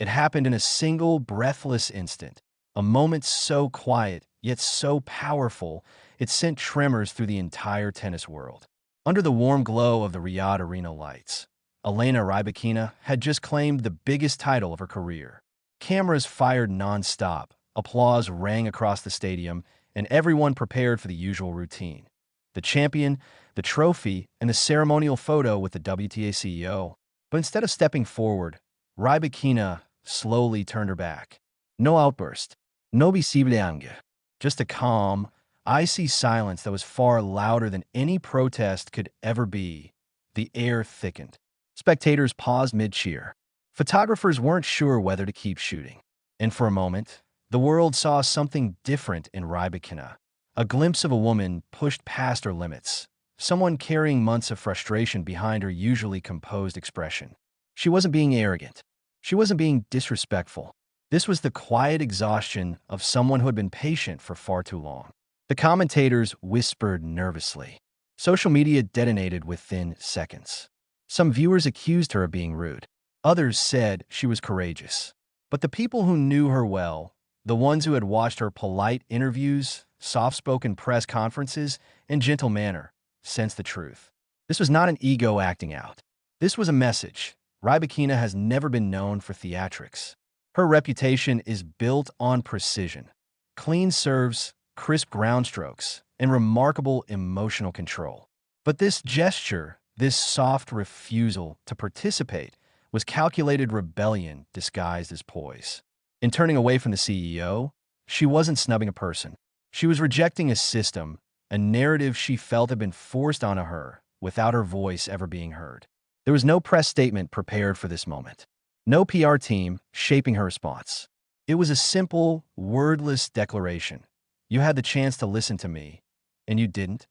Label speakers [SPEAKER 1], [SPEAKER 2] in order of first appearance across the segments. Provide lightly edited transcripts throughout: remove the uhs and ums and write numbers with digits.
[SPEAKER 1] It happened in a single, breathless instant, a moment so quiet, yet so powerful, it sent tremors through the entire tennis world. Under the warm glow of the Riyadh arena lights, Elena Rybakina had just claimed the biggest title of her career. Cameras fired non-stop, applause rang across the stadium, and everyone prepared for the usual routine. The champion, the trophy, and the ceremonial photo with the WTA CEO. But instead of stepping forward, Rybakina slowly turned her back. No outburst, no visible anger, just a calm, icy silence that was far louder than any protest could ever be. The air thickened. Spectators paused mid-cheer. Photographers weren't sure whether to keep shooting. And for a moment, the world saw something different in Rybakina. A glimpse of a woman pushed past her limits, someone carrying months of frustration behind her usually composed expression. She wasn't being arrogant. She wasn't being disrespectful. This was the quiet exhaustion of someone who had been patient for far too long. The commentators whispered nervously. Social media detonated within seconds. Some viewers accused her of being rude. Others said she was courageous. But the people who knew her well, the ones who had watched her polite interviews, soft-spoken press conferences, and gentle manner, sensed the truth. This was not an ego acting out. This was a message. Rybakina has never been known for theatrics. Her reputation is built on precision, clean serves, crisp ground strokes, and remarkable emotional control. But this gesture, this soft refusal to participate, was calculated rebellion disguised as poise. In turning away from the CEO, she wasn't snubbing a person. She was rejecting a system, a narrative she felt had been forced onto her without her voice ever being heard. There was no press statement prepared for this moment. No PR team shaping her response. It was a simple, wordless declaration. You had the chance to listen to me, and you didn't.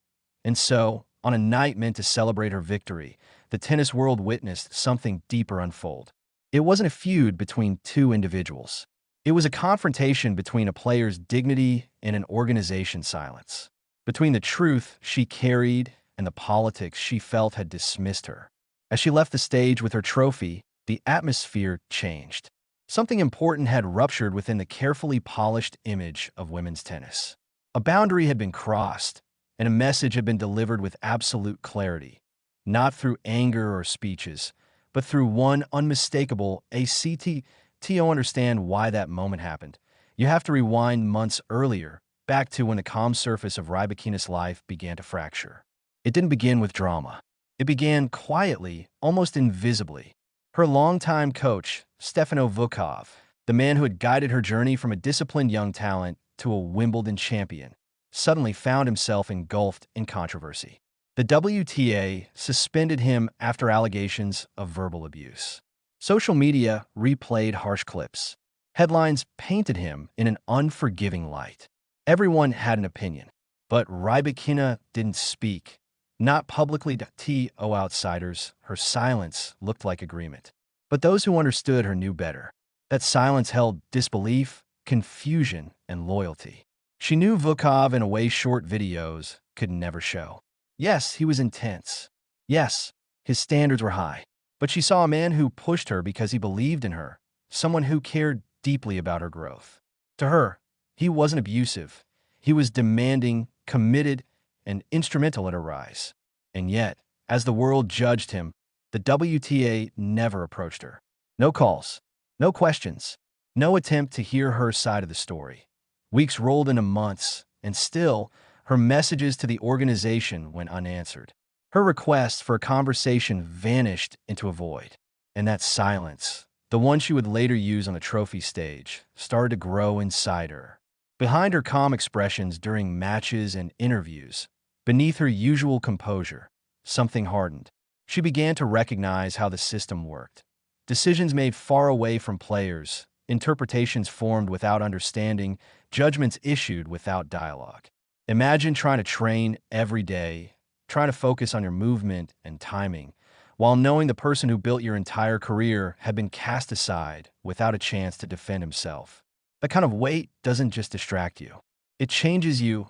[SPEAKER 1] And so, on a night meant to celebrate her victory, the tennis world witnessed something deeper unfold. It wasn't a feud between two individuals. It was a confrontation between a player's dignity and an organization's silence. Between the truth she carried and the politics she felt had dismissed her. As she left the stage with her trophy, the atmosphere changed. Something important had ruptured within the carefully polished image of women's tennis. A boundary had been crossed, and a message had been delivered with absolute clarity, not through anger or speeches, but through one unmistakable ACT. To understand why that moment happened, you have to rewind months earlier, back to when the calm surface of Rybakina's life began to fracture. It didn't begin with drama. It began quietly, almost invisibly. Her longtime coach, Stefano Vukov, the man who had guided her journey from a disciplined young talent to a Wimbledon champion, suddenly found himself engulfed in controversy. The WTA suspended him after allegations of verbal abuse. Social media replayed harsh clips. Headlines painted him in an unforgiving light. Everyone had an opinion, but Rybakina didn't speak. Not publicly to outsiders, her silence looked like agreement. But those who understood her knew better. That silence held disbelief, confusion, and loyalty. She knew Vukov in a way short videos could never show. Yes, he was intense. Yes, his standards were high. But she saw a man who pushed her because he believed in her, someone who cared deeply about her growth. To her, he wasn't abusive. He was demanding, committed, and instrumental in her rise. And yet, as the world judged him, the WTA never approached her. No calls, no questions, no attempt to hear her side of the story. Weeks rolled into months, and still, her messages to the organization went unanswered. Her request for a conversation vanished into a void. And that silence, the one she would later use on the trophy stage, started to grow inside her. Behind her calm expressions during matches and interviews, beneath her usual composure, something hardened. She began to recognize how the system worked. Decisions made far away from players, interpretations formed without understanding, judgments issued without dialogue. Imagine trying to train every day, trying to focus on your movement and timing, while knowing the person who built your entire career had been cast aside without a chance to defend himself. That kind of weight doesn't just distract you. It changes you.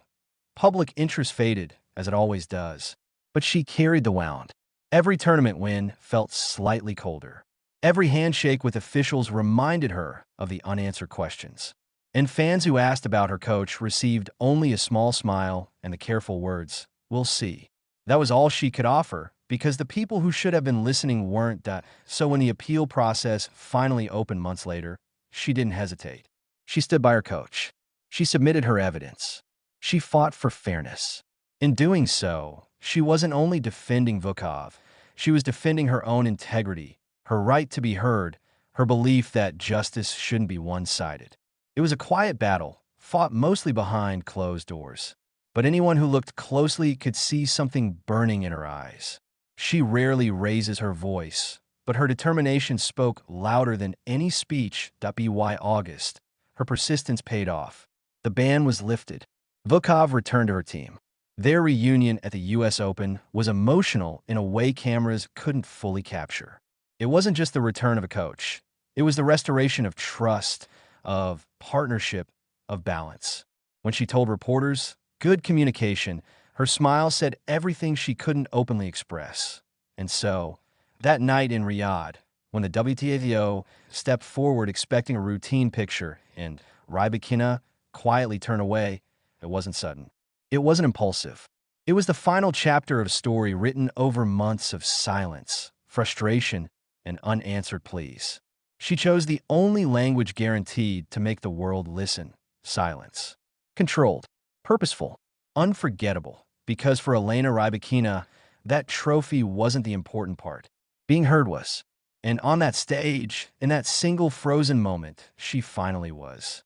[SPEAKER 1] Public interest faded, as it always does. But she carried the wound. Every tournament win felt slightly colder. Every handshake with officials reminded her of the unanswered questions. And fans who asked about her coach received only a small smile and the careful words, "We'll see." That was all she could offer, because the people who should have been listening weren't. So when the appeal process finally opened months later, she didn't hesitate. She stood by her coach. She submitted her evidence. She fought for fairness. In doing so, she wasn't only defending Vukov, she was defending her own integrity, her right to be heard, her belief that justice shouldn't be one-sided. It was a quiet battle, fought mostly behind closed doors. But anyone who looked closely could see something burning in her eyes. She rarely raises her voice, but her determination spoke louder than any speech. By August, her persistence paid off. The ban was lifted. Vukov returned to her team. Their reunion at the U.S. Open was emotional in a way cameras couldn't fully capture. It wasn't just the return of a coach. It was the restoration of trust, of partnership, of balance. When she told reporters, good communication, her smile said everything she couldn't openly express. And so, that night in Riyadh, when the WTA stepped forward expecting a routine picture and Rybakina quietly turned away, it wasn't sudden. It wasn't impulsive. It was the final chapter of a story written over months of silence, frustration, and unanswered pleas. She chose the only language guaranteed to make the world listen: silence. Controlled, purposeful, unforgettable, because for Elena Rybakina, that trophy wasn't the important part. Being heard was. And on that stage, in that single frozen moment, she finally was.